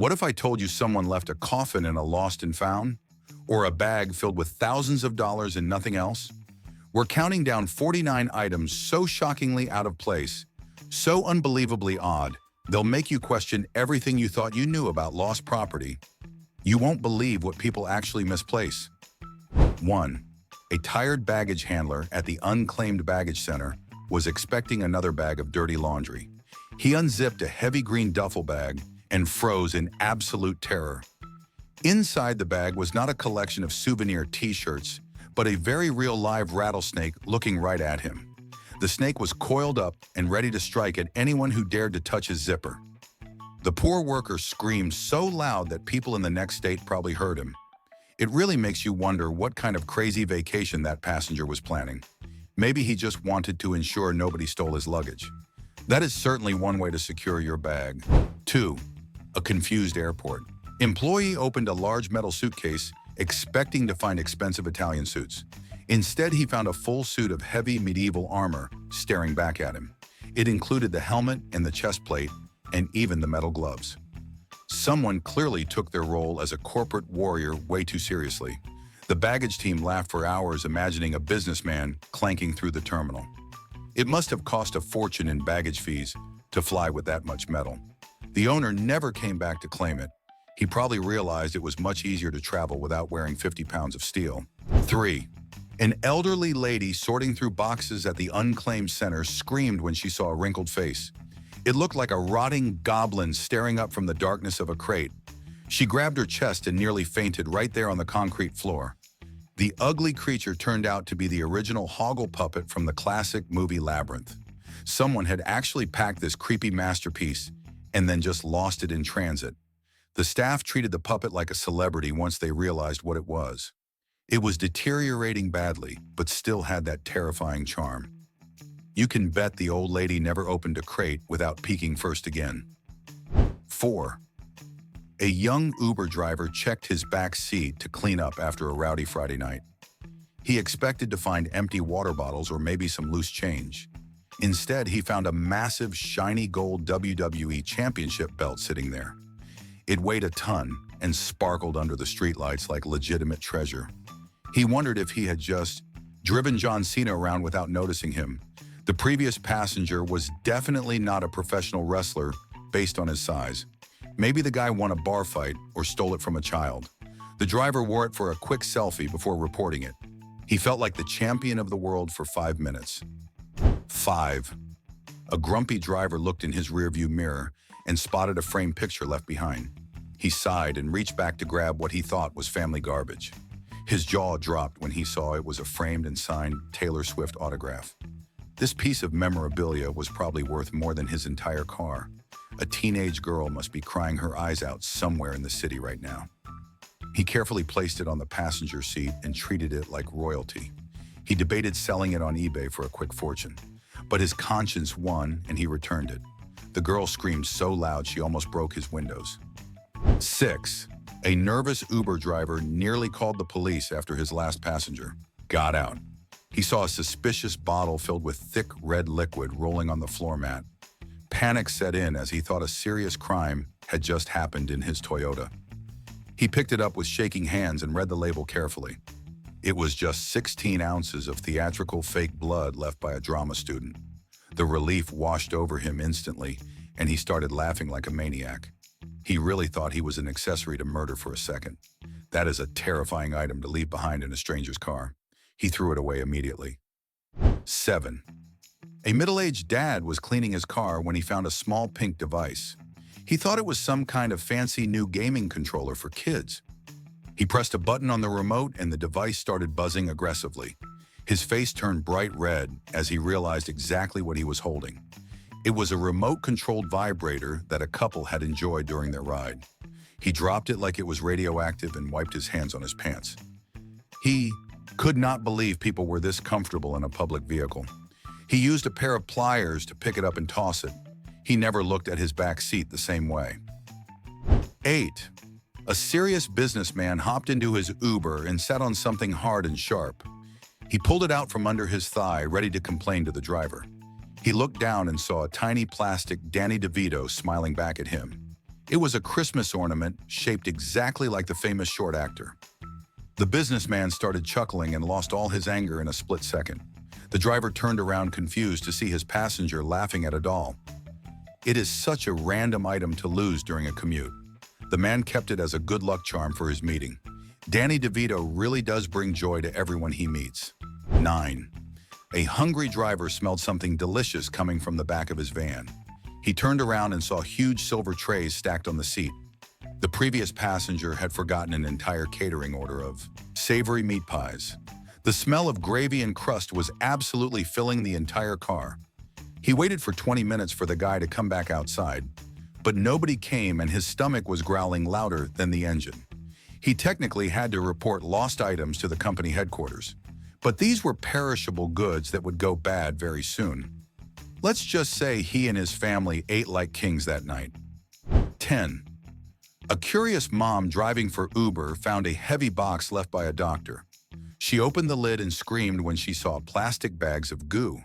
What if I told you someone left a coffin in a lost and found? Or a bag filled with thousands of dollars and nothing else? We're counting down 49 items so shockingly out of place, so unbelievably odd, they'll make you question everything you thought you knew about lost property. You won't believe what people actually misplace. 1. A tired baggage handler at the Unclaimed Baggage Center was expecting another bag of dirty laundry. He unzipped a heavy green duffel bag and froze in absolute terror. Inside the bag was not a collection of souvenir t-shirts, but a very real live rattlesnake looking right at him. The snake was coiled up and ready to strike at anyone who dared to touch his zipper. The poor worker screamed so loud that people in the next state probably heard him. It really makes you wonder what kind of crazy vacation that passenger was planning. Maybe he just wanted to ensure nobody stole his luggage. That is certainly one way to secure your bag. 2. A confused airport. Employee opened a large metal suitcase expecting to find expensive Italian suits. Instead, he found a full suit of heavy medieval armor staring back at him. It included the helmet and the chest plate, and even the metal gloves. Someone clearly took their role as a corporate warrior way too seriously. The baggage team laughed for hours imagining a businessman clanking through the terminal. It must have cost a fortune in baggage fees to fly with that much metal. The owner never came back to claim it. He probably realized it was much easier to travel without wearing 50 pounds of steel. 3. An elderly lady sorting through boxes at the Unclaimed Center screamed when she saw a wrinkled face. It looked like a rotting goblin staring up from the darkness of a crate. She grabbed her chest and nearly fainted right there on the concrete floor. The ugly creature turned out to be the original Hoggle puppet from the classic movie Labyrinth. Someone had actually packed this creepy masterpiece and then just lost it in transit. The staff treated the puppet like a celebrity once they realized what it was. It was deteriorating badly, but still had that terrifying charm. You can bet the old lady never opened a crate without peeking first again. 4. A young Uber driver checked his back seat to clean up after a rowdy Friday night. He expected to find empty water bottles or maybe some loose change. Instead, he found a massive, shiny gold WWE Championship belt sitting there. It weighed a ton and sparkled under the streetlights like legitimate treasure. He wondered if he had just driven John Cena around without noticing him. The previous passenger was definitely not a professional wrestler based on his size. Maybe the guy won a bar fight or stole it from a child. The driver wore it for a quick selfie before reporting it. He felt like the champion of the world for 5 minutes. 5. A grumpy driver looked in his rearview mirror and spotted a framed picture left behind. He sighed and reached back to grab what he thought was family garbage. His jaw dropped when he saw it was a framed and signed Taylor Swift autograph. This piece of memorabilia was probably worth more than his entire car. A teenage girl must be crying her eyes out somewhere in the city right now. He carefully placed it on the passenger seat and treated it like royalty. He debated selling it on eBay for a quick fortune, but his conscience won and he returned it. The girl screamed so loud she almost broke his windows. 6. A nervous Uber driver nearly called the police after his last passenger got out. He saw a suspicious bottle filled with thick red liquid rolling on the floor mat. Panic set in as he thought a serious crime had just happened in his Toyota. He picked it up with shaking hands and read the label carefully. It was just 16 ounces of theatrical fake blood left by a drama student. The relief washed over him instantly, and he started laughing like a maniac. He really thought he was an accessory to murder for a second. That is a terrifying item to leave behind in a stranger's car. He threw it away immediately. 7. A middle-aged dad was cleaning his car when he found a small pink device. He thought it was some kind of fancy new gaming controller for kids. He pressed a button on the remote and the device started buzzing aggressively. His face turned bright red as he realized exactly what he was holding. It was a remote-controlled vibrator that a couple had enjoyed during their ride. He dropped it like it was radioactive and wiped his hands on his pants. He could not believe people were this comfortable in a public vehicle. He used a pair of pliers to pick it up and toss it. He never looked at his back seat the same way. 8. A serious businessman hopped into his Uber and sat on something hard and sharp. He pulled it out from under his thigh, ready to complain to the driver. He looked down and saw a tiny plastic Danny DeVito smiling back at him. It was a Christmas ornament shaped exactly like the famous short actor. The businessman started chuckling and lost all his anger in a split second. The driver turned around confused to see his passenger laughing at a doll. It is such a random item to lose during a commute. The man kept it as a good luck charm for his meeting. Danny DeVito really does bring joy to everyone he meets. 9. A hungry driver smelled something delicious coming from the back of his van. He turned around and saw huge silver trays stacked on the seat. The previous passenger had forgotten an entire catering order of savory meat pies. The smell of gravy and crust was absolutely filling the entire car. He waited for 20 minutes for the guy to come back outside, but nobody came and his stomach was growling louder than the engine. He technically had to report lost items to the company headquarters, but these were perishable goods that would go bad very soon. Let's just say he and his family ate like kings that night. 10. A curious mom driving for Uber found a heavy box left by a doctor. She opened the lid and screamed when she saw plastic bags of goo.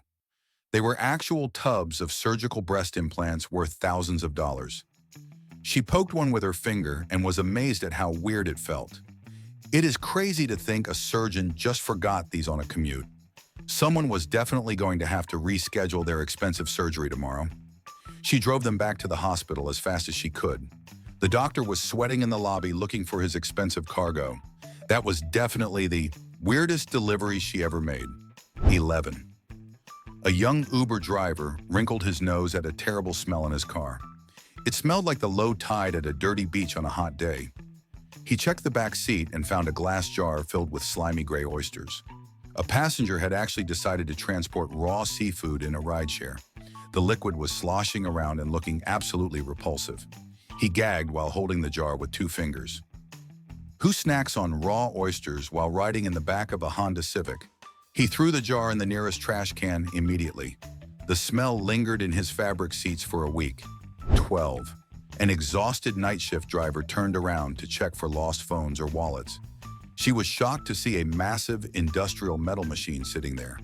They were actual tubs of surgical breast implants worth thousands of dollars. She poked one with her finger and was amazed at how weird it felt. It is crazy to think a surgeon just forgot these on a commute. Someone was definitely going to have to reschedule their expensive surgery tomorrow. She drove them back to the hospital as fast as she could. The doctor was sweating in the lobby looking for his expensive cargo. That was definitely the weirdest delivery she ever made. 11. A young Uber driver wrinkled his nose at a terrible smell in his car. It smelled like the low tide at a dirty beach on a hot day. He checked the back seat and found a glass jar filled with slimy gray oysters. A passenger had actually decided to transport raw seafood in a rideshare. The liquid was sloshing around and looking absolutely repulsive. He gagged while holding the jar with 2 fingers. Who snacks on raw oysters while riding in the back of a Honda Civic? He threw the jar in the nearest trash can immediately. The smell lingered in his fabric seats for a week. 12. An exhausted night shift driver turned around to check for lost phones or wallets. She was shocked to see a massive industrial metal machine sitting there.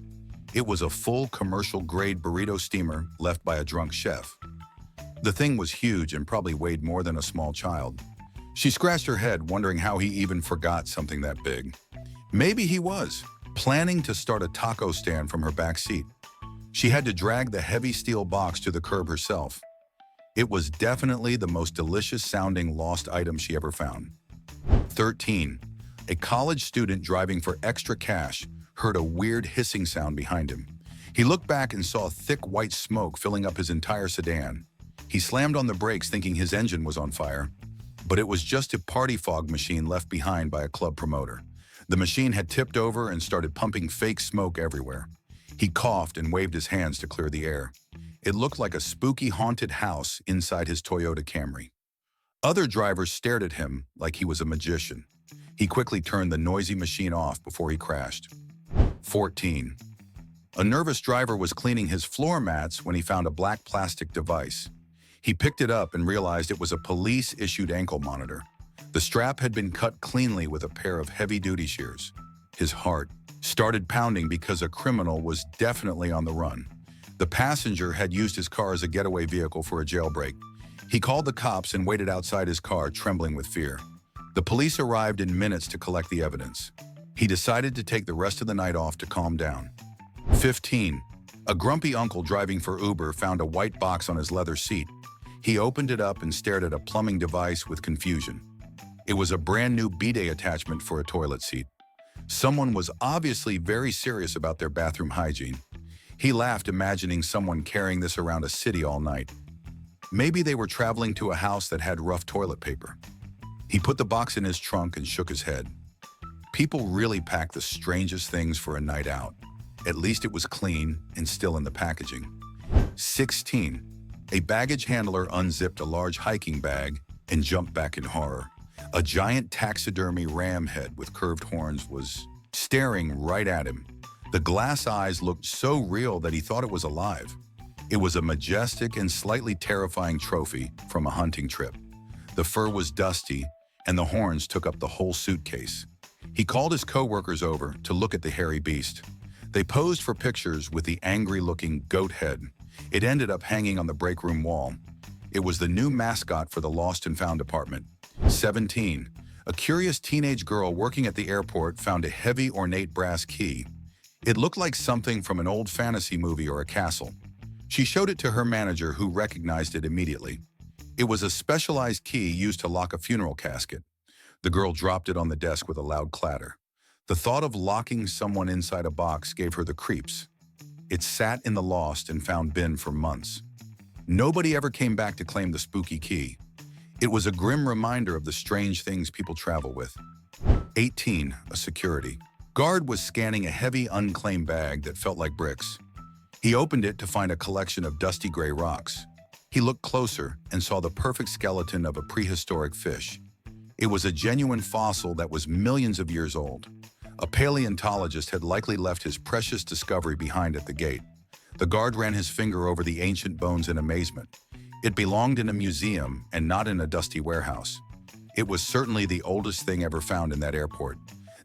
It was a full commercial-grade burrito steamer left by a drunk chef. The thing was huge and probably weighed more than a small child. She scratched her head, wondering how he even forgot something that big. Maybe he was planning to start a taco stand from her back seat. She had to drag the heavy steel box to the curb herself. It was definitely the most delicious-sounding lost item she ever found. 13. A college student driving for extra cash heard a weird hissing sound behind him. He looked back and saw thick white smoke filling up his entire sedan. He slammed on the brakes thinking his engine was on fire, but it was just a party fog machine left behind by a club promoter. The machine had tipped over and started pumping fake smoke everywhere. He coughed and waved his hands to clear the air. It looked like a spooky haunted house inside his Toyota Camry. Other drivers stared at him like he was a magician. He quickly turned the noisy machine off before he crashed. 14. A nervous driver was cleaning his floor mats when he found a black plastic device. He picked it up and realized it was a police-issued ankle monitor. The strap had been cut cleanly with a pair of heavy-duty shears. His heart started pounding because a criminal was definitely on the run. The passenger had used his car as a getaway vehicle for a jailbreak. He called the cops and waited outside his car, trembling with fear. The police arrived in minutes to collect the evidence. He decided to take the rest of the night off to calm down. 15. A grumpy uncle driving for Uber found a white box on his leather seat. He opened it up and stared at a plumbing device with confusion. It was a brand new bidet attachment for a toilet seat. Someone was obviously very serious about their bathroom hygiene. He laughed, imagining someone carrying this around a city all night. Maybe they were traveling to a house that had rough toilet paper. He put the box in his trunk and shook his head. People really pack the strangest things for a night out. At least it was clean and still in the packaging. 16. A baggage handler unzipped a large hiking bag and jumped back in horror. A giant taxidermy ram head with curved horns was staring right at him. The glass eyes looked so real that he thought it was alive. It was a majestic and slightly terrifying trophy from a hunting trip. The fur was dusty, and the horns took up the whole suitcase. He called his co-workers over to look at the hairy beast. They posed for pictures with the angry-looking goat head. It ended up hanging on the break room wall. It was the new mascot for the Lost and Found department. 17. A curious teenage girl working at the airport found a heavy, ornate brass key. It looked like something from an old fantasy movie or a castle. She showed it to her manager, who recognized it immediately. It was a specialized key used to lock a funeral casket. The girl dropped it on the desk with a loud clatter. The thought of locking someone inside a box gave her the creeps. It sat in the Lost and Found bin for months. Nobody ever came back to claim the spooky key. It was a grim reminder of the strange things people travel with. 18. A security guard was scanning a heavy, unclaimed bag that felt like bricks. He opened it to find a collection of dusty gray rocks. He looked closer and saw the perfect skeleton of a prehistoric fish. It was a genuine fossil that was millions of years old. A paleontologist had likely left his precious discovery behind at the gate. The guard ran his finger over the ancient bones in amazement. It belonged in a museum and not in a dusty warehouse. It was certainly the oldest thing ever found in that airport.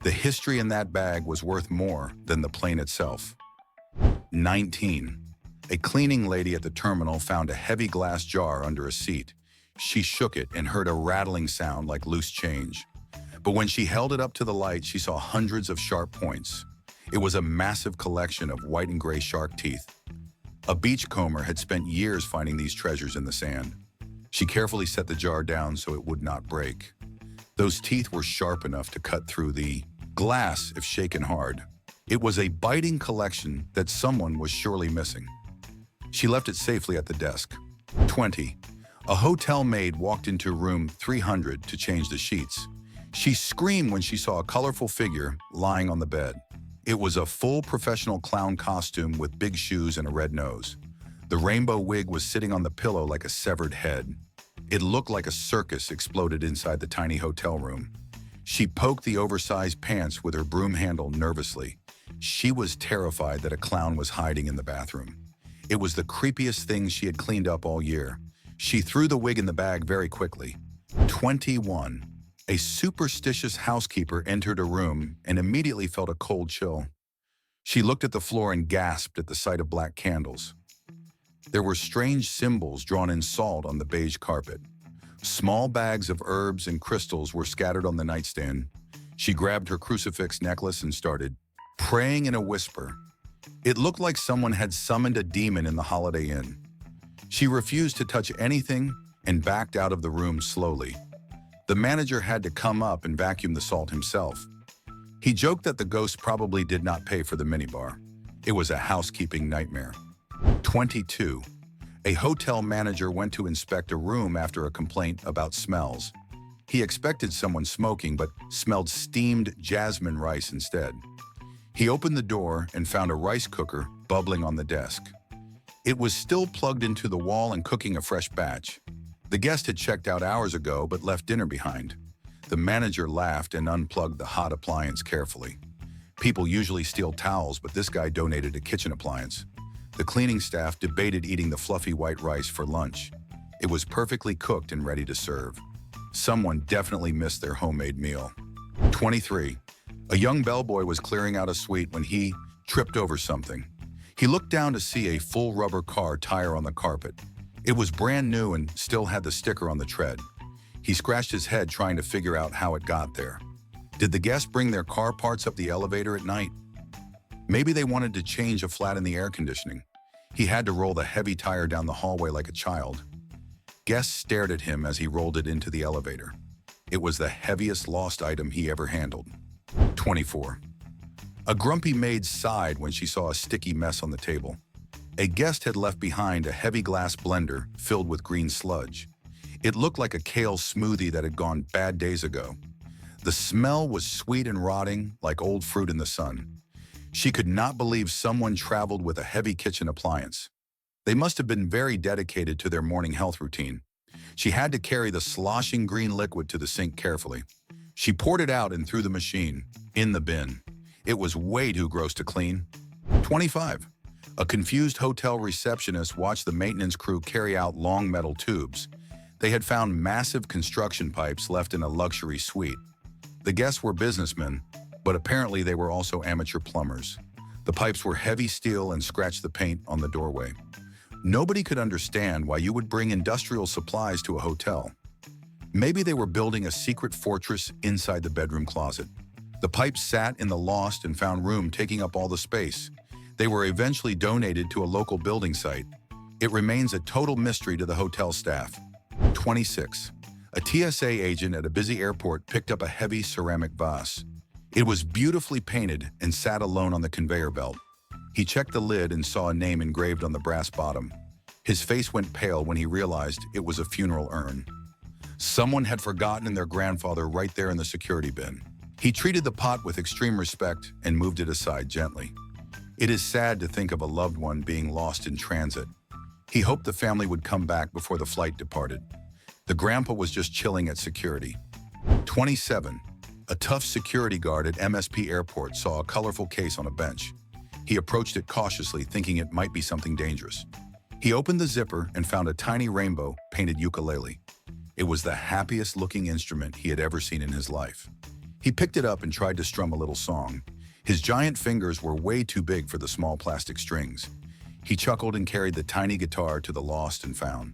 The history in that bag was worth more than the plane itself. 19. A cleaning lady at the terminal found a heavy glass jar under a seat. She shook it and heard a rattling sound like loose change. But when she held it up to the light, she saw hundreds of sharp points. It was a massive collection of white and gray shark teeth. A beachcomber had spent years finding these treasures in the sand. She carefully set the jar down so it would not break. Those teeth were sharp enough to cut through the glass if shaken hard. It was a biting collection that someone was surely missing. She left it safely at the desk. 20. A hotel maid walked into room 300 to change the sheets. She screamed when she saw a colorful figure lying on the bed. It was a full professional clown costume with big shoes and a red nose. The rainbow wig was sitting on the pillow like a severed head. It looked like a circus exploded inside the tiny hotel room. She poked the oversized pants with her broom handle nervously. She was terrified that a clown was hiding in the bathroom. It was the creepiest thing she had cleaned up all year. She threw the wig in the bag very quickly. 21. A superstitious housekeeper entered a room and immediately felt a cold chill. She looked at the floor and gasped at the sight of black candles. There were strange symbols drawn in salt on the beige carpet. Small bags of herbs and crystals were scattered on the nightstand. She grabbed her crucifix necklace and started praying in a whisper. It looked like someone had summoned a demon in the Holiday Inn. She refused to touch anything and backed out of the room slowly. The manager had to come up and vacuum the salt himself. He joked that the ghost probably did not pay for the minibar. It was a housekeeping nightmare. 22. A hotel manager went to inspect a room after a complaint about smells. He expected someone smoking, but smelled steamed jasmine rice instead. He opened the door and found a rice cooker bubbling on the desk. It was still plugged into the wall and cooking a fresh batch. The guest had checked out hours ago but left dinner behind. The manager laughed and unplugged the hot appliance carefully. People usually steal towels, but this guy donated a kitchen appliance. The cleaning staff debated eating the fluffy white rice for lunch. It was perfectly cooked and ready to serve. Someone definitely missed their homemade meal. 23. A young bellboy was clearing out a suite when he tripped over something. He looked down to see a full rubber car tire on the carpet. It was brand new and still had the sticker on the tread. He scratched his head trying to figure out how it got there. Did the guests bring their car parts up the elevator at night? Maybe they wanted to change a flat in the air conditioning. He had to roll the heavy tire down the hallway like a child. Guests stared at him as he rolled it into the elevator. It was the heaviest lost item he ever handled. 24. A grumpy maid sighed when she saw a sticky mess on the table. A guest had left behind a heavy glass blender filled with green sludge. It looked like a kale smoothie that had gone bad days ago. The smell was sweet and rotting, like old fruit in the sun. She could not believe someone traveled with a heavy kitchen appliance. They must have been very dedicated to their morning health routine. She had to carry the sloshing green liquid to the sink carefully. She poured it out and threw the machine in the bin. It was way too gross to clean. 25. A confused hotel receptionist watched the maintenance crew carry out long metal tubes. They had found massive construction pipes left in a luxury suite. The guests were businessmen, but apparently they were also amateur plumbers. The pipes were heavy steel and scratched the paint on the doorway. Nobody could understand why you would bring industrial supplies to a hotel. Maybe they were building a secret fortress inside the bedroom closet. The pipes sat in the lost and found room, taking up all the space. They were eventually donated to a local building site. It remains a total mystery to the hotel staff. 26. A TSA agent at a busy airport picked up a heavy ceramic vase. It was beautifully painted and sat alone on the conveyor belt. He checked the lid and saw a name engraved on the brass bottom. His face went pale when he realized it was a funeral urn. Someone had forgotten their grandfather right there in the security bin. He treated the pot with extreme respect and moved it aside gently. It is sad to think of a loved one being lost in transit. He hoped the family would come back before the flight departed. The grandpa was just chilling at security. 27. A tough security guard at MSP Airport saw a colorful case on a bench. He approached it cautiously, thinking it might be something dangerous. He opened the zipper and found a tiny rainbow-painted ukulele. It was the happiest-looking instrument he had ever seen in his life. He picked it up and tried to strum a little song. His giant fingers were way too big for the small plastic strings. He chuckled and carried the tiny guitar to the lost and found.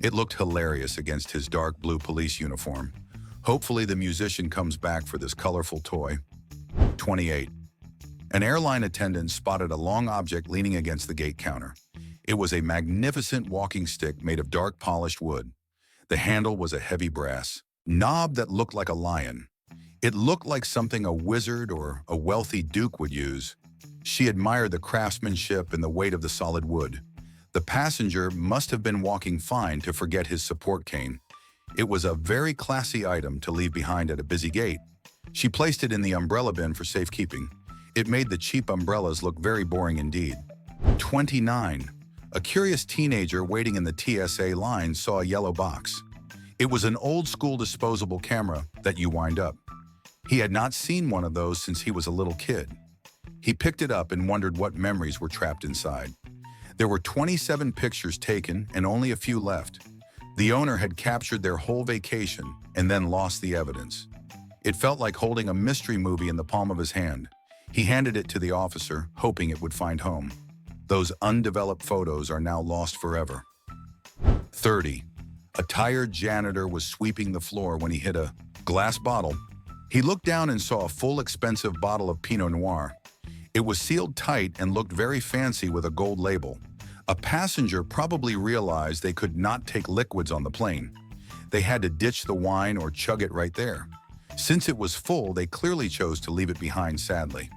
It looked hilarious against his dark blue police uniform. Hopefully the musician comes back for this colorful toy. 28. An airline attendant spotted a long object leaning against the gate counter. It was a magnificent walking stick made of dark polished wood. The handle was a heavy brass knob that looked like a lion. It looked like something a wizard or a wealthy duke would use. She admired the craftsmanship and the weight of the solid wood. The passenger must have been walking fine to forget his support cane. It was a very classy item to leave behind at a busy gate. She placed it in the umbrella bin for safekeeping. It made the cheap umbrellas look very boring indeed. 29. A curious teenager waiting in the TSA line saw a yellow box. It was an old-school disposable camera that you wind up. He had not seen one of those since he was a little kid. He picked it up and wondered what memories were trapped inside. There were 27 pictures taken and only a few left. The owner had captured their whole vacation and then lost the evidence. It felt like holding a mystery movie in the palm of his hand. He handed it to the officer, hoping it would find home. Those undeveloped photos are now lost forever. 30. A tired janitor was sweeping the floor when he hit a glass bottle. He looked down and saw a full, expensive bottle of Pinot Noir. It was sealed tight and looked very fancy with a gold label. A passenger probably realized they could not take liquids on the plane. They had to ditch the wine or chug it right there. Since it was full, they clearly chose to leave it behind, sadly.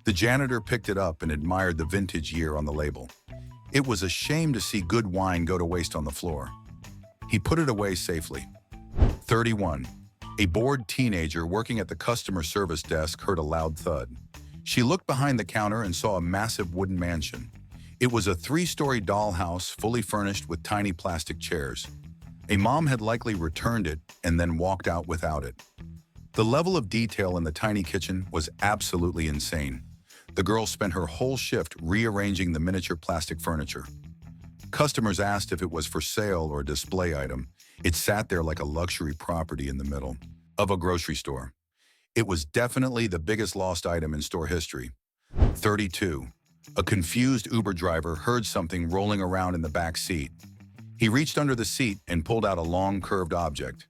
The janitor picked it up and admired the vintage year on the label. It was a shame to see good wine go to waste on the floor. He put it away safely. 31. A bored teenager working at the customer service desk heard a loud thud. She looked behind the counter and saw a massive wooden mansion. It was a 3-story dollhouse fully furnished with tiny plastic chairs. A mom had likely returned it and then walked out without it. The level of detail in the tiny kitchen was absolutely insane. The girl spent her whole shift rearranging the miniature plastic furniture. Customers asked if it was for sale or a display item. It sat there like a luxury property in the middle of a grocery store. It was definitely the biggest lost item in store history. 32. A confused Uber driver heard something rolling around in the back seat. He reached under the seat and pulled out a long, curved object.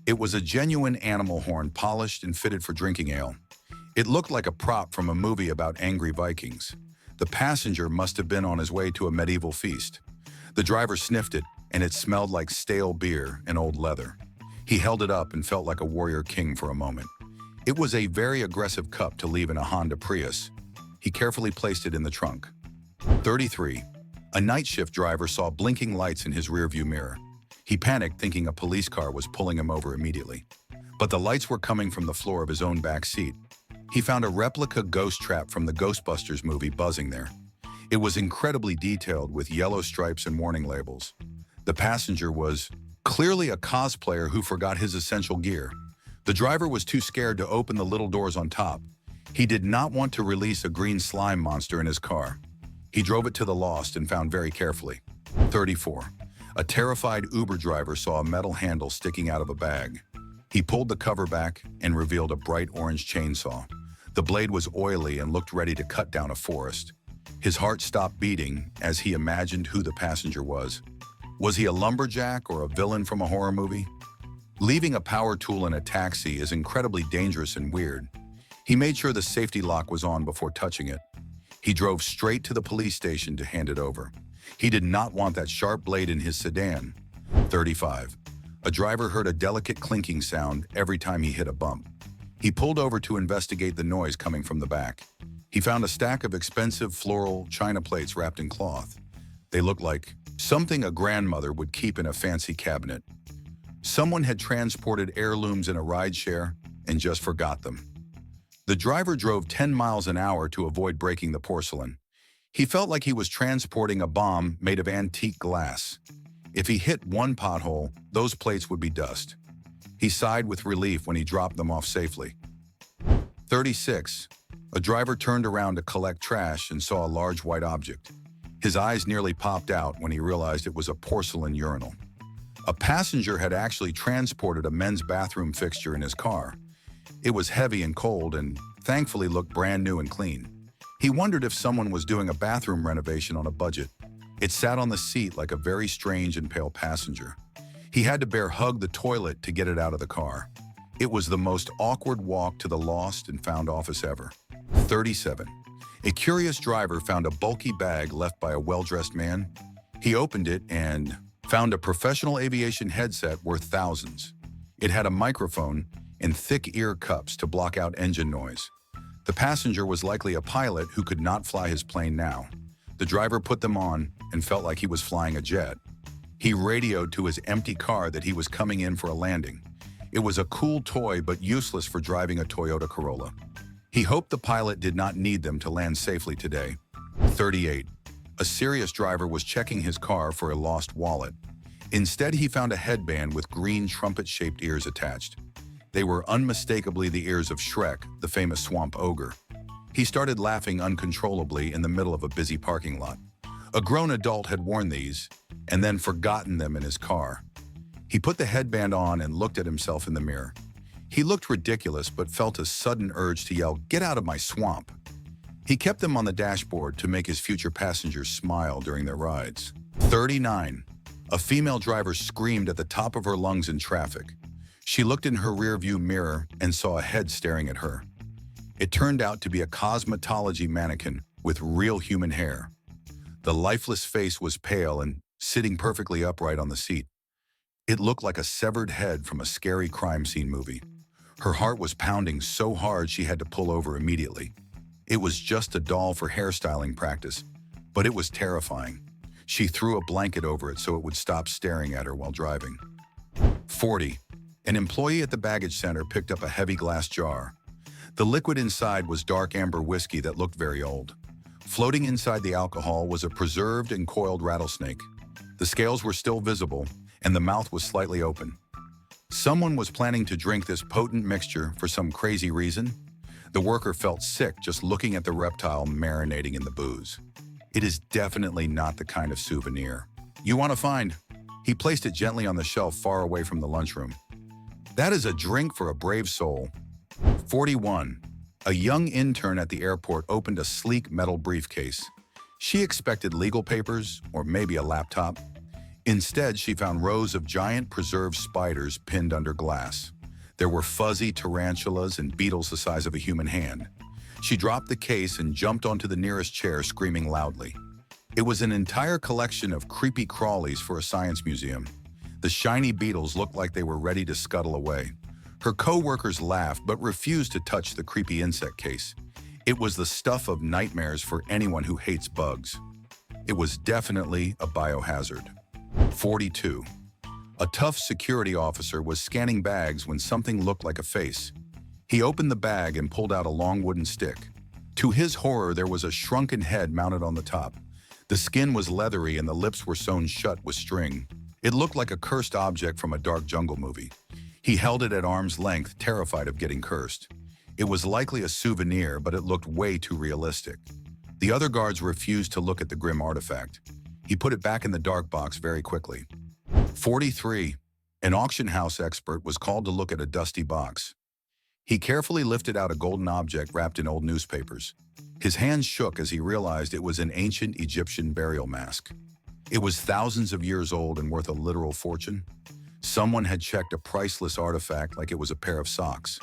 It was a genuine animal horn, polished and fitted for drinking ale. It looked like a prop from a movie about angry Vikings. The passenger must have been on his way to a medieval feast. The driver sniffed it, and it smelled like stale beer and old leather. He held it up and felt like a warrior king for a moment. It was a very aggressive cup to leave in a Honda Prius. He carefully placed it in the trunk. 33. A night shift driver saw blinking lights in his rearview mirror. He panicked, thinking a police car was pulling him over immediately. But the lights were coming from the floor of his own back seat. He found a replica ghost trap from the Ghostbusters movie buzzing there. It was incredibly detailed with yellow stripes and warning labels. The passenger was clearly a cosplayer who forgot his essential gear. The driver was too scared to open the little doors on top. He did not want to release a green slime monster in his car. He drove it to the lost and found very carefully. 34. A terrified Uber driver saw a metal handle sticking out of a bag. He pulled the cover back and revealed a bright orange chainsaw. The blade was oily and looked ready to cut down a forest. His heart stopped beating as he imagined who the passenger was. Was he a lumberjack or a villain from a horror movie? Leaving a power tool in a taxi is incredibly dangerous and weird. He made sure the safety lock was on before touching it. He drove straight to the police station to hand it over. He did not want that sharp blade in his sedan. 35. A driver heard a delicate clinking sound every time he hit a bump. He pulled over to investigate the noise coming from the back. He found a stack of expensive floral china plates wrapped in cloth. They looked like something a grandmother would keep in a fancy cabinet. Someone had transported heirlooms in a rideshare and just forgot them. The driver drove 10 miles an hour to avoid breaking the porcelain. He felt like he was transporting a bomb made of antique glass. If he hit one pothole, those plates would be dust. He sighed with relief when he dropped them off safely. 36. A driver turned around to collect trash and saw a large white object. His eyes nearly popped out when he realized it was a porcelain urinal. A passenger had actually transported a men's bathroom fixture in his car. It was heavy and cold and thankfully looked brand new and clean. He wondered if someone was doing a bathroom renovation on a budget. It sat on the seat like a very strange and pale passenger. He had to bear hug the toilet to get it out of the car. It was the most awkward walk to the lost and found office ever. 37. A curious driver found a bulky bag left by a well-dressed man. He opened it and found a professional aviation headset worth thousands. It had a microphone and thick ear cups to block out engine noise. The passenger was likely a pilot who could not fly his plane now. The driver put them on and felt like he was flying a jet. He radioed to his empty car that he was coming in for a landing. It was a cool toy but useless for driving a Toyota Corolla. He hoped the pilot did not need them to land safely today. 38. A serious driver was checking his car for a lost wallet. Instead, he found a headband with green trumpet-shaped ears attached. They were unmistakably the ears of Shrek, the famous swamp ogre. He started laughing uncontrollably in the middle of a busy parking lot. A grown adult had worn these and then forgotten them in his car. He put the headband on and looked at himself in the mirror. He looked ridiculous but felt a sudden urge to yell, "Get out of my swamp!" He kept them on the dashboard to make his future passengers smile during their rides. 39. A female driver screamed at the top of her lungs in traffic. She looked in her rearview mirror and saw a head staring at her. It turned out to be a cosmetology mannequin with real human hair. The lifeless face was pale and sitting perfectly upright on the seat. It looked like a severed head from a scary crime scene movie. Her heart was pounding so hard she had to pull over immediately. It was just a doll for hairstyling practice, but it was terrifying. She threw a blanket over it so it would stop staring at her while driving. 40. An employee at the baggage center picked up a heavy glass jar. The liquid inside was dark amber whiskey that looked very old. Floating inside the alcohol was a preserved and coiled rattlesnake. The scales were still visible, and the mouth was slightly open. Someone was planning to drink this potent mixture for some crazy reason. The worker felt sick just looking at the reptile marinating in the booze. It is definitely not the kind of souvenir you want to find. He placed it gently on the shelf far away from the lunchroom. That is a drink for a brave soul. 41. A young intern at the airport opened a sleek metal briefcase. She expected legal papers or maybe a laptop. Instead, she found rows of giant preserved spiders pinned under glass. There were fuzzy tarantulas and beetles the size of a human hand. She dropped the case and jumped onto the nearest chair, screaming loudly. It was an entire collection of creepy crawlies for a science museum. The shiny beetles looked like they were ready to scuttle away. Her co-workers laughed but refused to touch the creepy insect case. It was the stuff of nightmares for anyone who hates bugs. It was definitely a biohazard. 42. A tough security officer was scanning bags when something looked like a face. He opened the bag and pulled out a long wooden stick. To his horror, there was a shrunken head mounted on the top. The skin was leathery and the lips were sewn shut with string. It looked like a cursed object from a dark jungle movie. He held it at arm's length, terrified of getting cursed. It was likely a souvenir, but it looked way too realistic. The other guards refused to look at the grim artifact. He put it back in the dark box very quickly. 43. An auction house expert was called to look at a dusty box. He carefully lifted out a golden object wrapped in old newspapers. His hands shook as he realized it was an ancient Egyptian burial mask. It was thousands of years old and worth a literal fortune. Someone had checked a priceless artifact like it was a pair of socks.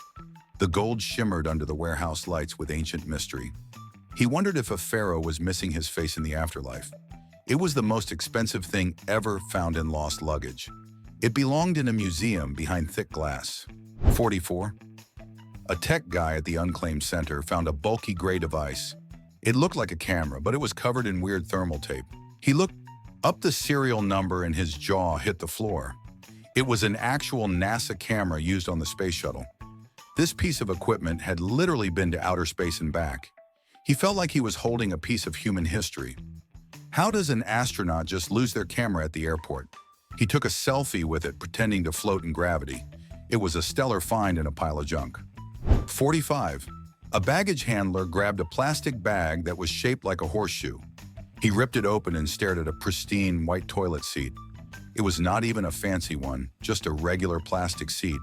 The gold shimmered under the warehouse lights with ancient mystery. He wondered if a pharaoh was missing his face in the afterlife. It was the most expensive thing ever found in lost luggage. It belonged in a museum behind thick glass. 44. A tech guy at the Unclaimed Center found a bulky gray device. It looked like a camera, but it was covered in weird thermal tape. He looked up the serial number and his jaw hit the floor. It was an actual NASA camera used on the space shuttle. This piece of equipment had literally been to outer space and back. He felt like he was holding a piece of human history. How does an astronaut just lose their camera at the airport? He took a selfie with it, pretending to float in gravity. It was a stellar find in a pile of junk. 45. A baggage handler grabbed a plastic bag that was shaped like a horseshoe. He ripped it open and stared at a pristine white toilet seat. It was not even a fancy one, just a regular plastic seat.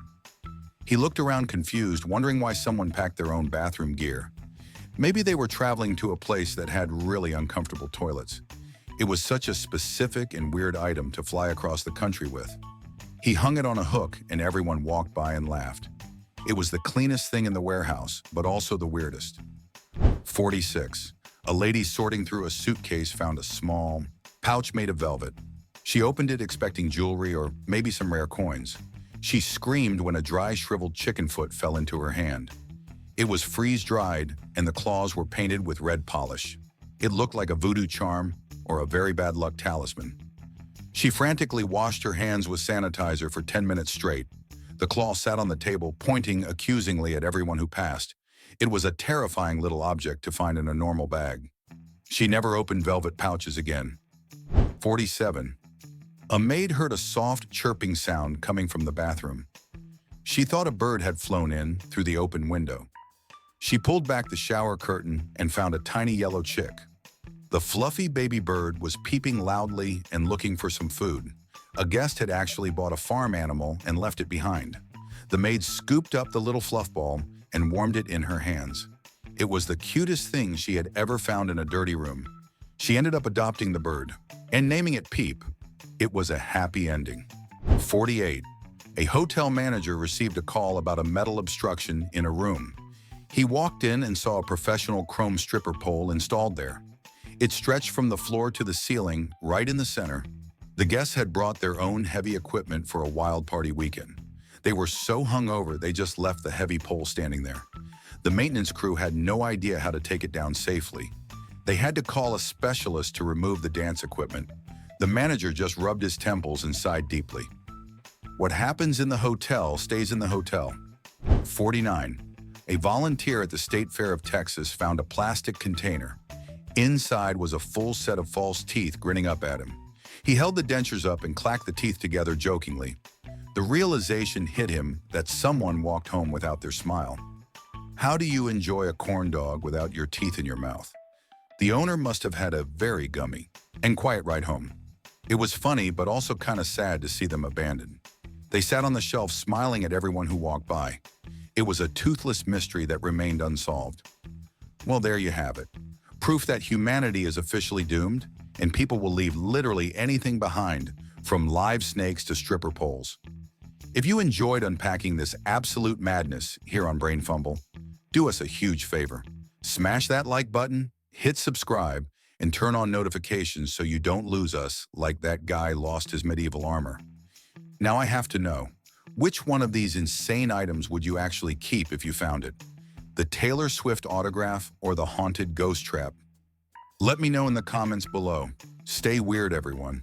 He looked around confused, wondering why someone packed their own bathroom gear. Maybe they were traveling to a place that had really uncomfortable toilets. It was such a specific and weird item to fly across the country with. He hung it on a hook and everyone walked by and laughed. It was the cleanest thing in the warehouse, but also the weirdest. 46. A lady sorting through a suitcase found a small pouch made of velvet. She opened it expecting jewelry or maybe some rare coins. She screamed when a dry, shriveled chicken foot fell into her hand. It was freeze-dried and the claws were painted with red polish. It looked like a voodoo charm or a very bad luck talisman. She frantically washed her hands with sanitizer for 10 minutes straight. The claw sat on the table, pointing accusingly at everyone who passed. It was a terrifying little object to find in a normal bag. She never opened velvet pouches again. 47. A maid heard a soft chirping sound coming from the bathroom. She thought a bird had flown in through the open window. She pulled back the shower curtain and found a tiny yellow chick. The fluffy baby bird was peeping loudly and looking for some food. A guest had actually bought a farm animal and left it behind. The maid scooped up the little fluff ball and warmed it in her hands. It was the cutest thing she had ever found in a dirty room. She ended up adopting the bird and naming it Peep. It was a happy ending. 48. A hotel manager received a call about a metal obstruction in a room. He walked in and saw a professional chrome stripper pole installed there. It stretched from the floor to the ceiling, right in the center. The guests had brought their own heavy equipment for a wild party weekend. They were so hungover they just left the heavy pole standing there. The maintenance crew had no idea how to take it down safely. They had to call a specialist to remove the dance equipment. The manager just rubbed his temples and sighed deeply. What happens in the hotel stays in the hotel. 49. A volunteer at the State Fair of Texas found a plastic container. Inside was a full set of false teeth grinning up at him. He held the dentures up and clacked the teeth together jokingly. The realization hit him that someone walked home without their smile. How do you enjoy a corn dog without your teeth in your mouth? The owner must have had a very gummy and quiet ride home. It was funny, but also kind of sad to see them abandoned. They sat on the shelf smiling at everyone who walked by. It was a toothless mystery that remained unsolved. Well, there you have it. Proof that humanity is officially doomed, and people will leave literally anything behind, from live snakes to stripper poles. If you enjoyed unpacking this absolute madness here on BrainFumble, do us a huge favor. Smash that like button, hit subscribe, and turn on notifications so you don't lose us like that guy lost his medieval armor. Now I have to know, which one of these insane items would you actually keep if you found it? The Taylor Swift autograph or the haunted ghost trap? Let me know in the comments below. Stay weird, everyone.